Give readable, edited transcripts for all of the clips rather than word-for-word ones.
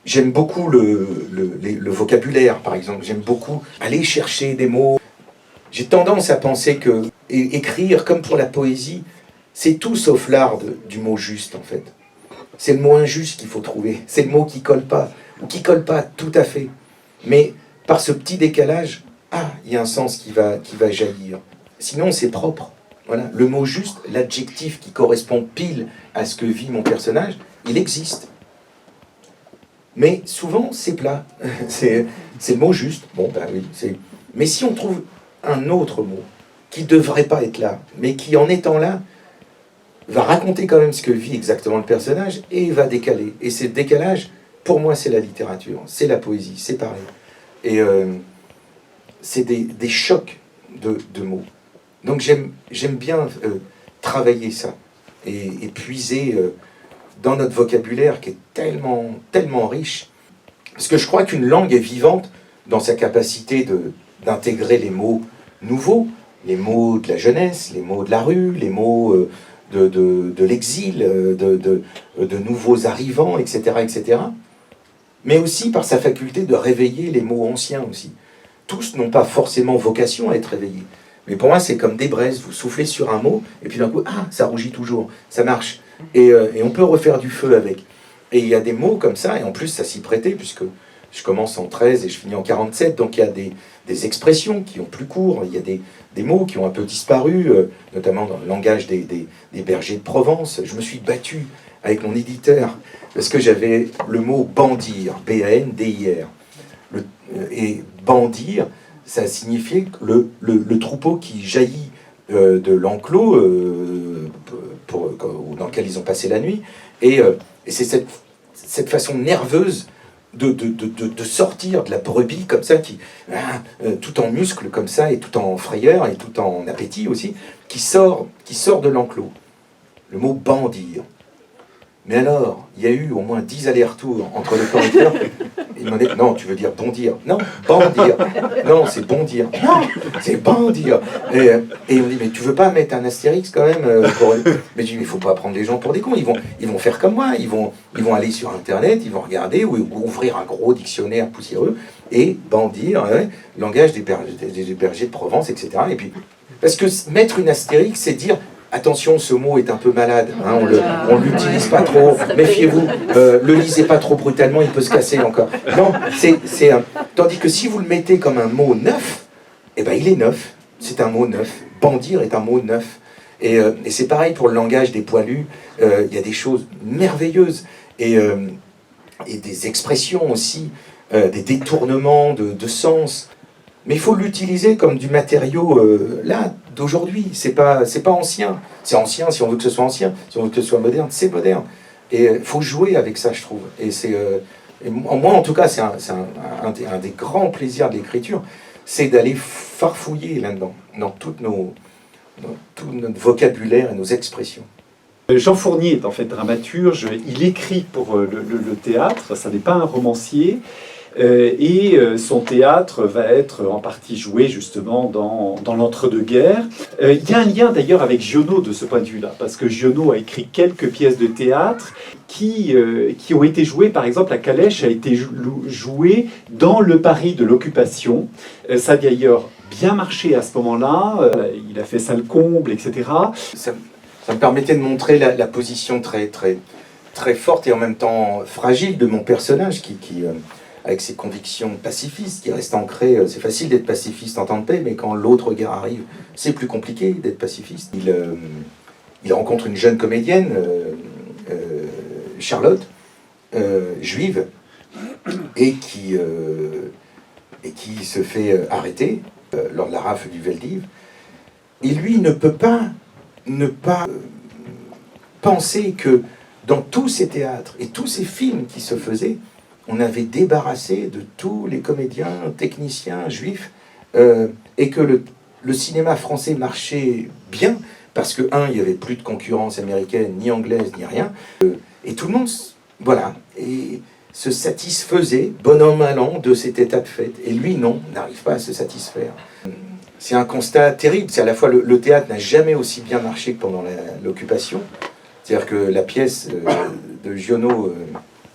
J'aime beaucoup le vocabulaire, par exemple. J'aime beaucoup aller chercher des mots. J'ai tendance à penser que écrire, comme pour la poésie, c'est tout sauf l'art du mot juste, en fait. C'est le mot injuste qu'il faut trouver. C'est le mot qui colle pas, ou qui colle pas tout à fait. Mais par ce petit décalage, il y a un sens qui va jaillir. Sinon, c'est propre. Voilà. Le mot juste, l'adjectif qui correspond pile à ce que vit mon personnage, il existe. Mais souvent, c'est plat. C'est le mot juste. Bon, ben oui. Mais si on trouve un autre mot qui ne devrait pas être là, mais qui, en étant là, va raconter quand même ce que vit exactement le personnage et va décaler. Et ce décalage, pour moi, c'est la littérature, c'est la poésie, c'est pareil. Et c'est des chocs de mots. Donc j'aime bien travailler ça et puiser dans notre vocabulaire qui est tellement, tellement riche. Parce que je crois qu'une langue est vivante dans sa capacité d'intégrer les mots nouveaux, les mots de la jeunesse, les mots de la rue, les mots de l'exil, de nouveaux arrivants, etc., etc. Mais aussi par sa faculté de réveiller les mots anciens aussi. Tous n'ont pas forcément vocation à être réveillés. Mais pour moi, c'est comme des braises. Vous soufflez sur un mot, et puis d'un coup, ça rougit toujours, ça marche. Et on peut refaire du feu avec. Et il y a des mots comme ça, et en plus, ça s'y prêtait, puisque je commence en 13 et je finis en 47, donc il y a des expressions qui ont plus court, il y a des mots qui ont un peu disparu, notamment dans le langage des bergers de Provence. Je me suis battu avec mon éditeur, parce que j'avais le mot bandir, B-A-N-D-I-R. Et bandir, ça signifiait le troupeau qui jaillit de l'enclos dans lequel ils ont passé la nuit. Et c'est cette façon nerveuse de sortir de la brebis comme ça, tout en muscle comme ça, et tout en frayeur, et tout en appétit aussi, qui sort de l'enclos. Le mot bandir. Mais alors, il y a eu au moins 10 allers-retours entre le correcteur. Il m'a dit, non, tu veux dire bondir. Non, bandir. Non, c'est bondir. Non, c'est bandir. Et il me dit, mais tu veux pas mettre un astérix quand même Mais je dis, mais il faut pas prendre les gens pour des cons. Ils vont faire comme moi. Ils vont aller sur Internet, ils vont regarder, ou ouvrir un gros dictionnaire poussiéreux, et bandir, langage des bergers de Provence, etc. Et puis, parce que mettre une astérix, c'est dire, attention, ce mot est un peu malade, on ne l'utilise pas trop, méfiez-vous, le lisez pas trop brutalement, il peut se casser encore. Non, tandis que si vous le mettez comme un mot neuf, eh ben il est neuf, c'est un mot neuf. Bandir est un mot neuf. Et c'est pareil pour le langage des poilus, il y a des choses merveilleuses, et des expressions aussi, des détournements de sens. Mais il faut l'utiliser comme du matériau d'aujourd'hui. C'est pas ancien. C'est ancien si on veut que ce soit ancien. Si on veut que ce soit moderne, c'est moderne. Et il faut jouer avec ça, je trouve. Et moi, en tout cas, c'est un des grands plaisirs de l'écriture, c'est d'aller farfouiller là-dedans, dans tout notre vocabulaire et nos expressions. Jean Fournier est en fait dramaturge. Il écrit pour le théâtre. Ça n'est pas un romancier. Et son théâtre va être en partie joué justement dans l'entre-deux-guerres. Il y a un lien d'ailleurs avec Giono de ce point de vue-là, parce que Giono a écrit quelques pièces de théâtre qui ont été jouées, par exemple, La Calèche a été jouée dans le Paris de l'occupation. Ça a d'ailleurs bien marché à ce moment-là, il a fait salle comble, etc. Ça me permettait de montrer la position très, très, très forte et en même temps fragile de mon personnage qui avec ses convictions pacifistes, qui restent ancrées. C'est facile d'être pacifiste en temps de paix, mais quand l'autre guerre arrive, c'est plus compliqué d'être pacifiste. Il rencontre une jeune comédienne, Charlotte, juive, et qui se fait arrêter lors de la rafle du Veldiv. Et lui ne peut pas ne pas penser que dans tous ces théâtres et tous ces films qui se faisaient, on avait débarrassé de tous les comédiens, techniciens, juifs, et que le cinéma français marchait bien, parce que, il n'y avait plus de concurrence américaine, ni anglaise, ni rien, et tout le monde, voilà, et se satisfaisait, bon an, mal an, de cet état de fait. Et lui, non, n'arrive pas à se satisfaire. C'est un constat terrible, c'est à la fois le théâtre n'a jamais aussi bien marché que pendant l'occupation, c'est-à-dire que la pièce de Giono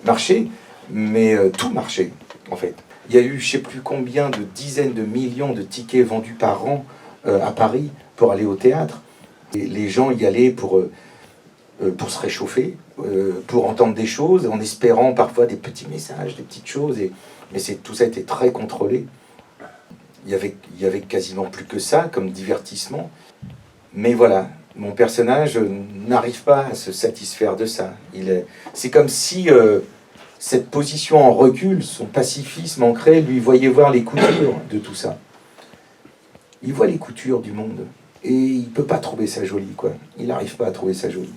marchait, mais tout marchait, en fait. Il y a eu je ne sais plus combien de dizaines de millions de tickets vendus par an à Paris pour aller au théâtre. Et les gens y allaient pour se réchauffer, pour entendre des choses, en espérant parfois des petits messages, des petites choses. Mais tout ça était très contrôlé. Il y avait quasiment plus que ça comme divertissement. Mais voilà, mon personnage n'arrive pas à se satisfaire de ça. C'est comme si cette position en recul, son pacifisme ancré, lui voyait voir les coutures de tout ça. Il voit les coutures du monde. Et il ne peut pas trouver ça joli, quoi. Il n'arrive pas à trouver ça joli.